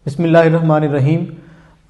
بسم اللہ الرحمن الرحیم۔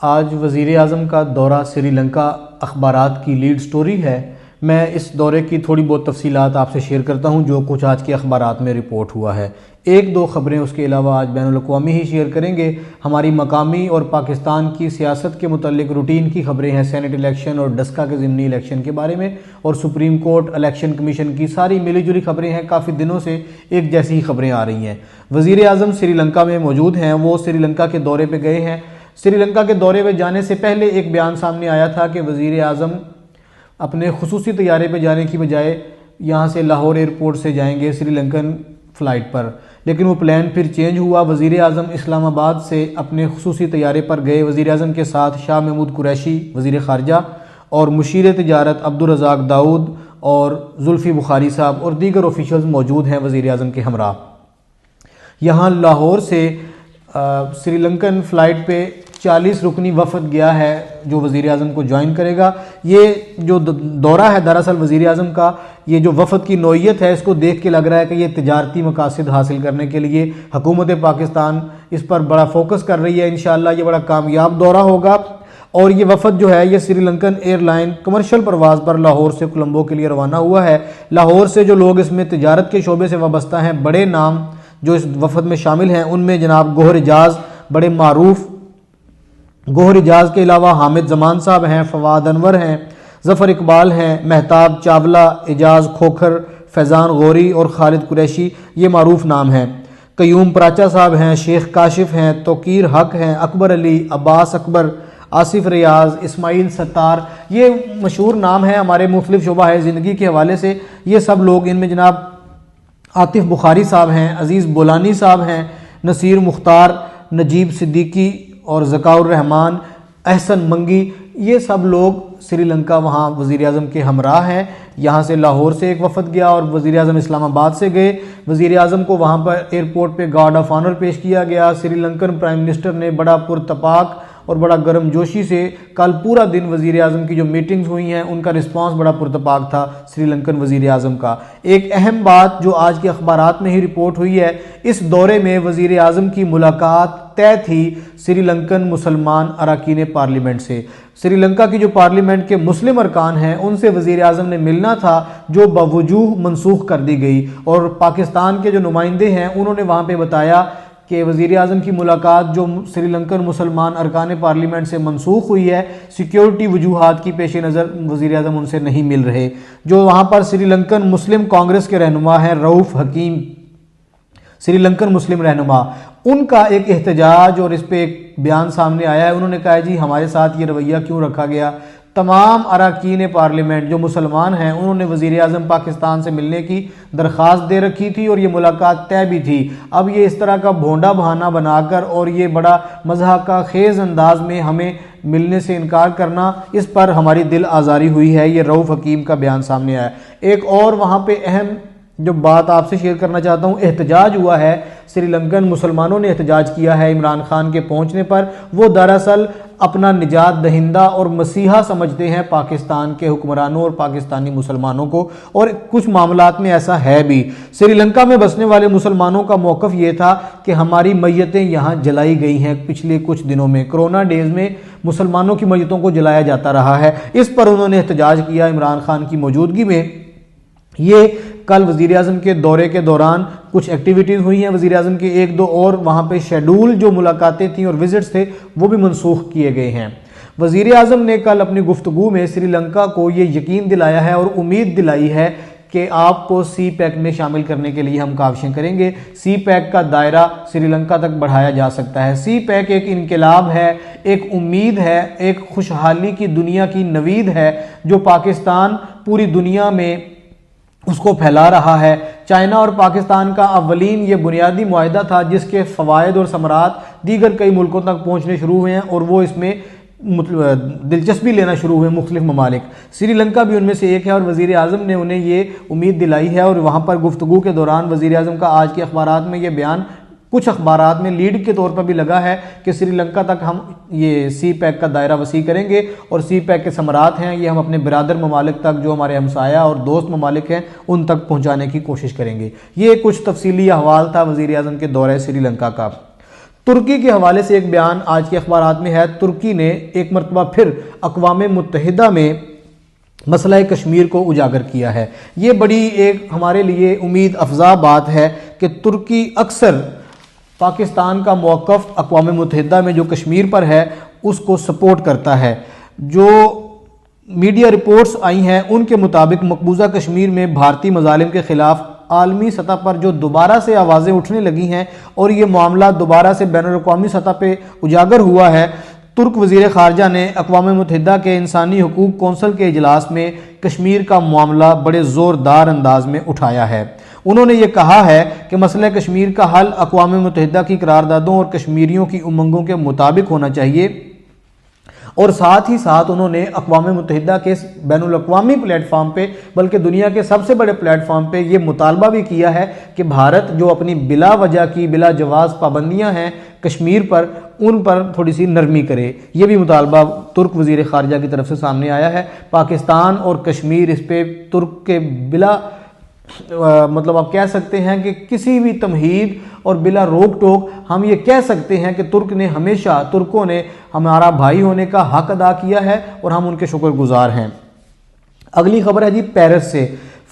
آج وزیر اعظم کا دورہ سری لنکا اخبارات کی لیڈ سٹوری ہے۔ میں اس دورے کی تھوڑی بہت تفصیلات آپ سے شیئر کرتا ہوں جو کچھ آج کے اخبارات میں رپورٹ ہوا ہے۔ ایک دو خبریں اس کے علاوہ آج بین الاقوامی ہی شیئر کریں گے۔ ہماری مقامی اور پاکستان کی سیاست کے متعلق روٹین کی خبریں ہیں، سینٹ الیکشن اور ڈسکا کے ضمنی الیکشن کے بارے میں، اور سپریم کورٹ الیکشن کمیشن کی ساری ملی جلی خبریں ہیں۔ کافی دنوں سے ایک جیسی ہی خبریں آ رہی ہیں۔ وزیر اعظم سری لنکا میں موجود ہیں، وہ سری لنکا کے دورے پہ گئے ہیں۔ سری لنکا کے دورے پہ جانے سے پہلے ایک بیان سامنے آیا تھا کہ وزیر اعظم اپنے خصوصی طیارے پہ جانے کی بجائے یہاں سے لاہور ایئرپورٹ سے جائیں گے سری لنکن فلائٹ پر، لیکن وہ پلان پھر چینج ہوا۔ وزیر اعظم اسلام آباد سے اپنے خصوصی طیارے پر گئے۔ وزیر اعظم کے ساتھ شاہ محمود قریشی وزیر خارجہ اور مشیر تجارت عبدالرزاق داؤد اور زلفی بخاری صاحب اور دیگر آفیشلز موجود ہیں وزیر اعظم کے ہمراہ۔ یہاں لاہور سے سری لنکن فلائٹ پہ 40 رکنی وفد گیا ہے جو وزیر اعظم کو جوائن کرے گا۔ یہ جو دورہ ہے دراصل وزیر اعظم کا، یہ جو وفد کی نوعیت ہے اس کو دیکھ کے لگ رہا ہے کہ یہ تجارتی مقاصد حاصل کرنے کے لیے حکومت پاکستان اس پر بڑا فوکس کر رہی ہے۔ انشاءاللہ یہ بڑا کامیاب دورہ ہوگا، اور یہ وفد جو ہے یہ Sri Lankan air line commercial پرواز پر لاہور سے کولمبو کے لیے روانہ ہوا ہے۔ لاہور سے جو لوگ اس میں تجارت کے شعبے سے وابستہ ہیں، بڑے نام جو اس وفد میں شامل ہیں، ان میں جناب گوہر اجاز بڑے معروف، گوہر اجاز کے علاوہ حامد زمان صاحب ہیں، فواد انور ہیں، ظفر اقبال ہیں، مہتاب چاولہ، اجاز کھوکھر، فیضان غوری اور خالد قریشی، یہ معروف نام ہیں۔ قیوم پراچا صاحب ہیں، شیخ کاشف ہیں، توقیر حق ہیں، اکبر علی، عباس اکبر، آصف ریاض، اسماعیل ستار، یہ مشہور نام ہیں ہمارے مختلف شعبہ ہے زندگی کے حوالے سے۔ یہ سب لوگ، ان میں جناب عاطف بخاری صاحب ہیں، عزیز بولانی صاحب ہیں، نصیر مختار، نجیب صدیقی اور ذکاء الرحمان، احسن منگی، یہ سب لوگ سری لنکا وہاں وزیر اعظم کے ہمراہ ہیں۔ یہاں سے لاہور سے ایک وفد گیا اور وزیر اعظم اسلام آباد سے گئے۔ وزیر اعظم کو وہاں پر ایئرپورٹ پہ گارڈ آف آنر پیش کیا گیا۔ سری لنکن پرائم منسٹر نے بڑا پرتپاک اور بڑا گرم جوشی سے کل پورا دن وزیر اعظم کی جو میٹنگز ہوئی ہیں ان کا رسپانس بڑا پرتپاک تھا سری لنکن وزیر اعظم کا۔ ایک اہم بات جو آج کے اخبارات میں ہی رپورٹ ہوئی ہے، اس دورے میں وزیر اعظم کی ملاقات طے تھی سری لنکن مسلمان اراکین پارلیمنٹ سے۔ سری لنکا کی جو پارلیمنٹ کے مسلم ارکان ہیں ان سے وزیر اعظم نے ملنا تھا، جو بوجوہ منسوخ کر دی گئی، اور پاکستان کے جو نمائندے ہیں انہوں نے وہاں پہ بتایا کہ وزیر اعظم کی ملاقات جو سری لنکن مسلمان ارکان پارلیمنٹ سے منسوخ ہوئی ہے، سیکیورٹی وجوہات کی پیش نظر وزیر اعظم ان سے نہیں مل رہے۔ جو وہاں پر سری لنکن مسلم کانگریس کے رہنما ہیں رؤف حکیم، سری لنکن مسلم رہنما، ان کا ایک احتجاج اور اس پہ ایک بیان سامنے آیا ہے۔ انہوں نے کہا جی ہمارے ساتھ یہ رویہ کیوں رکھا گیا؟ تمام اراکین پارلیمنٹ جو مسلمان ہیں انہوں نے وزیر اعظم پاکستان سے ملنے کی درخواست دے رکھی تھی اور یہ ملاقات طے بھی تھی۔ اب یہ اس طرح کا بھونڈا بہانہ بنا کر اور یہ بڑا مضحکہ کا خیز انداز میں ہمیں ملنے سے انکار کرنا، اس پر ہماری دل آزاری ہوئی ہے۔ یہ رؤف حکیم کا بیان سامنے آیا۔ ایک اور وہاں پہ اہم جو بات آپ سے شیئر کرنا چاہتا ہوں، احتجاج ہوا ہے، سری لنکن مسلمانوں نے احتجاج کیا ہے عمران خان کے پہنچنے پر۔ وہ دراصل اپنا نجات دہندہ اور مسیحا سمجھتے ہیں پاکستان کے حکمرانوں اور پاکستانی مسلمانوں کو، اور کچھ معاملات میں ایسا ہے بھی۔ سری لنکا میں بسنے والے مسلمانوں کا موقف یہ تھا کہ ہماری میتیں یہاں جلائی گئی ہیں۔ پچھلے کچھ دنوں میں کرونا ڈیز میں مسلمانوں کی میتوں کو جلایا جاتا رہا ہے، اس پر انہوں نے احتجاج کیا عمران خان کی موجودگی میں۔ یہ کل وزیر اعظم کے دورے کے دوران کچھ ایکٹیویٹیز ہوئی ہیں وزیر اعظم کے، ایک دو اور وہاں پہ شیڈول جو ملاقاتیں تھیں اور وزٹس تھے وہ بھی منسوخ کیے گئے ہیں۔ وزیر اعظم نے کل اپنی گفتگو میں سری لنکا کو یہ یقین دلایا ہے اور امید دلائی ہے کہ آپ کو سی پیک میں شامل کرنے کے لیے ہم کاوشیں کریں گے۔ سی پیک کا دائرہ سری لنکا تک بڑھایا جا سکتا ہے۔ سی پیک ایک انقلاب ہے، ایک امید ہے، ایک خوشحالی کی دنیا کی نوید ہے جو پاکستان پوری دنیا میں اس کو پھیلا رہا ہے۔ چائنا اور پاکستان کا اولین یہ بنیادی معاہدہ تھا جس کے فوائد اور ثمرات دیگر کئی ملکوں تک پہنچنے شروع ہوئے ہیں اور وہ اس میں دلچسپی لینا شروع ہوئے مختلف ممالک۔ سری لنکا بھی ان میں سے ایک ہے اور وزیر اعظم نے انہیں یہ امید دلائی ہے، اور وہاں پر گفتگو کے دوران وزیر اعظم کا آج کے اخبارات میں یہ بیان کچھ اخبارات میں لیڈ کے طور پر بھی لگا ہے کہ سری لنکا تک ہم یہ سی پیک کا دائرہ وسیع کریں گے، اور سی پیک کے ثمرات ہیں یہ ہم اپنے برادر ممالک تک جو ہمارے ہمسایہ اور دوست ممالک ہیں ان تک پہنچانے کی کوشش کریں گے۔ یہ کچھ تفصیلی احوال تھا وزیر اعظم کے دورہ سری لنکا کا۔ ترکی کے حوالے سے ایک بیان آج کے اخبارات میں ہے۔ ترکی نے ایک مرتبہ پھر اقوام متحدہ میں مسئلہ کشمیر کو اجاگر کیا ہے۔ یہ بڑی ایک ہمارے لیے امید افزا بات ہے کہ ترکی اکثر پاکستان کا موقف اقوام متحدہ میں جو کشمیر پر ہے اس کو سپورٹ کرتا ہے۔ جو میڈیا رپورٹس آئی ہیں ان کے مطابق مقبوضہ کشمیر میں بھارتی مظالم کے خلاف عالمی سطح پر جو دوبارہ سے آوازیں اٹھنے لگی ہیں اور یہ معاملہ دوبارہ سے بین الاقوامی سطح پہ اجاگر ہوا ہے، ترک وزیر خارجہ نے اقوام متحدہ کے انسانی حقوق کونسل کے اجلاس میں کشمیر کا معاملہ بڑے زوردار انداز میں اٹھایا ہے۔ انہوں نے یہ کہا ہے کہ مسئلہ کشمیر کا حل اقوام متحدہ کی قراردادوں اور کشمیریوں کی امنگوں کے مطابق ہونا چاہیے، اور ساتھ ہی ساتھ انہوں نے اقوام متحدہ کے بین الاقوامی پلیٹ فارم پہ بلکہ دنیا کے سب سے بڑے پلیٹ فارم پہ یہ مطالبہ بھی کیا ہے کہ بھارت جو اپنی بلا وجہ کی بلا جواز پابندیاں ہیں کشمیر پر ان پر تھوڑی سی نرمی کرے۔ یہ بھی مطالبہ ترک وزیر خارجہ کی طرف سے سامنے آیا ہے۔ پاکستان اور کشمیر اس پہ ترک کے بلا مطلب آپ کہہ سکتے ہیں کہ کسی بھی تمہید اور بلا روک ٹوک ہم یہ کہہ سکتے ہیں کہ ترکوں نے ہمارا بھائی ہونے کا حق ادا کیا ہے اور ہم ان کے شکر گزار ہیں۔ اگلی خبر ہے جی پیرس سے۔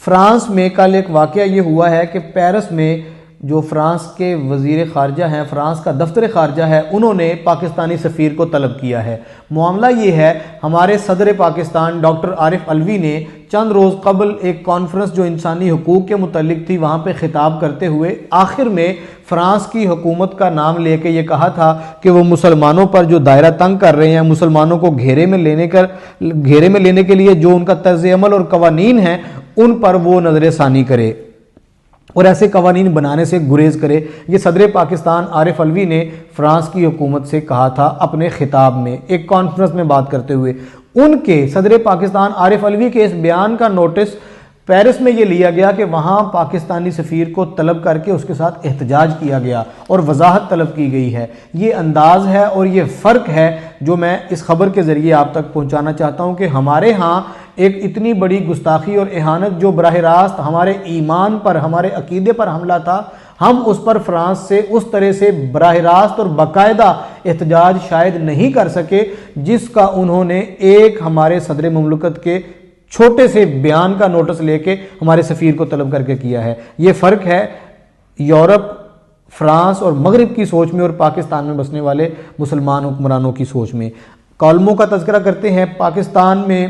فرانس میں کل ایک واقعہ یہ ہوا ہے کہ پیرس میں جو فرانس کے وزیر خارجہ ہیں، فرانس کا دفتر خارجہ ہے، انہوں نے پاکستانی سفیر کو طلب کیا ہے۔ معاملہ یہ ہے، ہمارے صدر پاکستان ڈاکٹر عارف علوی نے چند روز قبل ایک کانفرنس جو انسانی حقوق کے متعلق تھی وہاں پہ خطاب کرتے ہوئے آخر میں فرانس کی حکومت کا نام لے کے یہ کہا تھا کہ وہ مسلمانوں پر جو دائرہ تنگ کر رہے ہیں، مسلمانوں کو گھیرے میں لینے کے لیے جو ان کا طرز عمل اور قوانین ہیں ان پر وہ نظر ثانی کرے اور ایسے قوانین بنانے سے گریز کرے۔ یہ صدر پاکستان عارف علوی نے فرانس کی حکومت سے کہا تھا اپنے خطاب میں ایک کانفرنس میں بات کرتے ہوئے۔ ان کے صدر پاکستان عارف علوی کے اس بیان کا نوٹس پیرس میں یہ لیا گیا کہ وہاں پاکستانی سفیر کو طلب کر کے اس کے ساتھ احتجاج کیا گیا اور وضاحت طلب کی گئی ہے۔ یہ انداز ہے اور یہ فرق ہے جو میں اس خبر کے ذریعے آپ تک پہنچانا چاہتا ہوں کہ ہمارے ہاں ایک اتنی بڑی گستاخی اور اہانت جو براہ راست ہمارے ایمان پر، ہمارے عقیدے پر حملہ تھا، ہم اس پر فرانس سے اس طرح سے براہ راست اور باقاعدہ احتجاج شاید نہیں کر سکے جس کا انہوں نے ایک ہمارے صدر مملکت کے چھوٹے سے بیان کا نوٹس لے کے ہمارے سفیر کو طلب کر کے کیا ہے۔ یہ فرق ہے یورپ، فرانس اور مغرب کی سوچ میں اور پاکستان میں بسنے والے مسلمان حکمرانوں کی سوچ میں۔ کالموں کا تذکرہ کرتے ہیں۔ پاکستان میں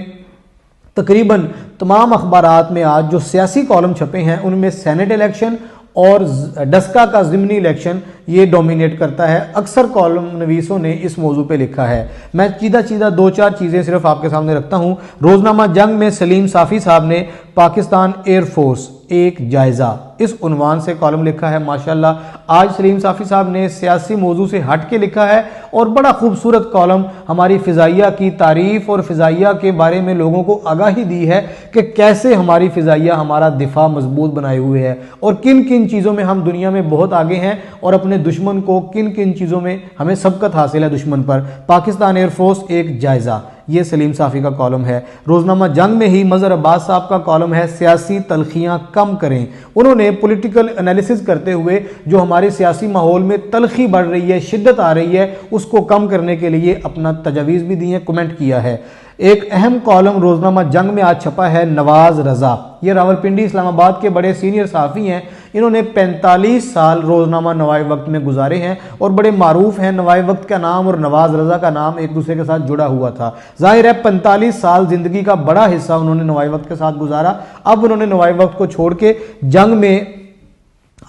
تقریباً تمام اخبارات میں آج جو سیاسی کالم چھپے ہیں ان میں سینٹ الیکشن اور ڈسکا کا ضمنی الیکشن یہ ڈومینیٹ کرتا ہے۔ اکثر کالم نویسوں نے اس موضوع پہ لکھا ہے۔ میں چیدہ دو چار چیزیں صرف آپ کے سامنے رکھتا ہوں۔ روزنامہ جنگ میں سلیم صافی صاحب نے پاکستان ایئر فورس ایک جائزہ اس عنوان سے کالم لکھا ہے۔ ماشاءاللہ آج سلیم صافی صاحب نے سیاسی موضوع سے ہٹ کے لکھا ہے اور بڑا خوبصورت کالم ہماری فضائیہ کی تعریف اور فضائیہ کے بارے میں لوگوں کو آگاہی دی ہے کہ کیسے ہماری فضائیہ ہمارا دفاع مضبوط بنائے ہوئے ہے اور کن کن چیزوں میں ہم دنیا میں بہت آگے ہیں اور اپنے دشمن کو کن کن چیزوں میں ہمیں سبقت حاصل ہے دشمن پر۔ پاکستان ایئر فورس ایک جائزہ، یہ سلیم صافی کا کالم ہے۔ روزنامہ جنگ میں ہی مظہر عباس صاحب کا کالم ہے سیاسی تلخیاں کم کریں۔ انہوں نے پولیٹیکل انالیسز کرتے ہوئے جو ہمارے سیاسی ماحول میں تلخی بڑھ رہی ہے، شدت آ رہی ہے، اس کو کم کرنے کے لیے اپنا تجاویز بھی دی ہیں، کمنٹ کیا ہے۔ ایک اہم کالم روزنامہ جنگ میں آج چھپا ہے نواز رضا، یہ راولپنڈی اسلام آباد کے بڑے سینئر صحافی ہیں۔ انہوں نے 45 سال روزنامہ نوائے وقت میں گزارے ہیں اور بڑے معروف ہیں۔ نوائے وقت کا نام اور نواز رضا کا نام ایک دوسرے کے ساتھ جڑا ہوا تھا۔ ظاہر ہے 45 سال زندگی کا بڑا حصہ انہوں نے نوائے وقت کے ساتھ گزارا۔ اب انہوں نے نوائے وقت کو چھوڑ کے جنگ میں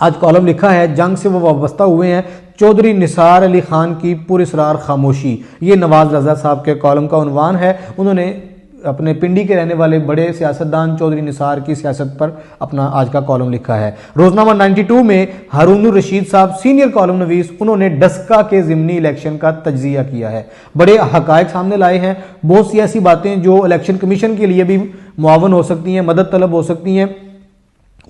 آج کالم لکھا ہے، جنگ سے وہ وابستہ ہوئے ہیں۔ چودھری نثار علی خان کی پراسرار خاموشی، یہ نواز رضا صاحب کے کالم کا عنوان ہے۔ انہوں نے اپنے پنڈی کے رہنے والے بڑے سیاستدان چودھری نثار کی سیاست پر اپنا آج کا کالم لکھا ہے۔ روزنامہ 92 میں ہارون الرشید صاحب سینئر کالم نویس، انہوں نے ڈسکا کے ضمنی الیکشن کا تجزیہ کیا ہے، بڑے حقائق سامنے لائے ہیں، بہت سی ایسی باتیں جو الیکشن کمیشن کے لیے بھی معاون ہو سکتی ہیں، مدد طلب ہو سکتی ہیں،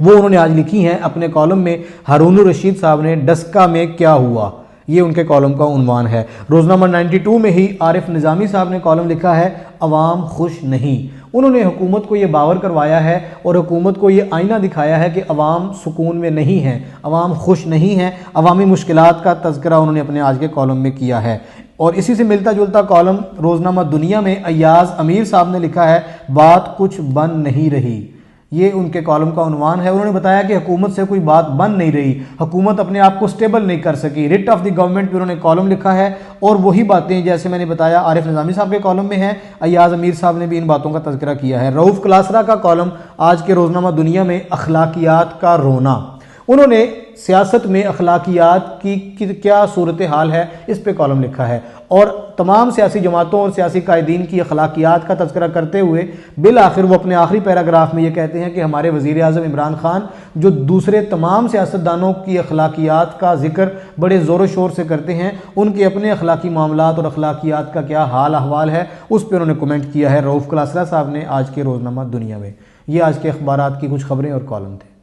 وہ انہوں نے آج لکھی ہیں اپنے کالم میں۔ ہارون الرشید صاحب نے ڈسکا میں کیا ہوا، یہ ان کے کالم کا عنوان ہے۔ روزنامہ 92 میں ہی عارف نظامی صاحب نے کالم لکھا ہے عوام خوش نہیں۔ انہوں نے حکومت کو یہ باور کروایا ہے اور حکومت کو یہ آئینہ دکھایا ہے کہ عوام سکون میں نہیں ہیں، عوام خوش نہیں ہیں۔ عوامی مشکلات کا تذکرہ انہوں نے اپنے آج کے کالم میں کیا ہے، اور اسی سے ملتا جلتا کالم روزنامہ دنیا میں ایاز امیر صاحب نے لکھا ہے بات کچھ بن نہیں رہی۔ یہ ان کے کالم کا عنوان ہے۔ انہوں نے بتایا کہ حکومت سے کوئی بات بن نہیں رہی، حکومت اپنے آپ کو سٹیبل نہیں کر سکی۔ ریٹ آف دی گورنمنٹ پہ انہوں نے کالم لکھا ہے، اور وہی باتیں جیسے میں نے بتایا عارف نظامی صاحب کے کالم میں ہیں، ایاز امیر صاحب نے بھی ان باتوں کا تذکرہ کیا ہے۔ رؤف کلاسرا کا کالم آج کے روزنامہ دنیا میں اخلاقیات کا رونا، انہوں نے سیاست میں اخلاقیات کی کیا صورتحال ہے اس پہ کالم لکھا ہے، اور تمام سیاسی جماعتوں اور سیاسی قائدین کی اخلاقیات کا تذکرہ کرتے ہوئے بالآخر وہ اپنے آخری پیراگراف میں یہ کہتے ہیں کہ ہمارے وزیر اعظم عمران خان جو دوسرے تمام سیاستدانوں کی اخلاقیات کا ذکر بڑے زور و شور سے کرتے ہیں، ان کے اپنے اخلاقی معاملات اور اخلاقیات کا کیا حال احوال ہے اس پہ انہوں نے کمنٹ کیا ہے رؤف کلاسرا صاحب نے آج کے روزنامہ دنیا میں۔ یہ آج کے اخبارات کی کچھ خبریں اور کالم تھے۔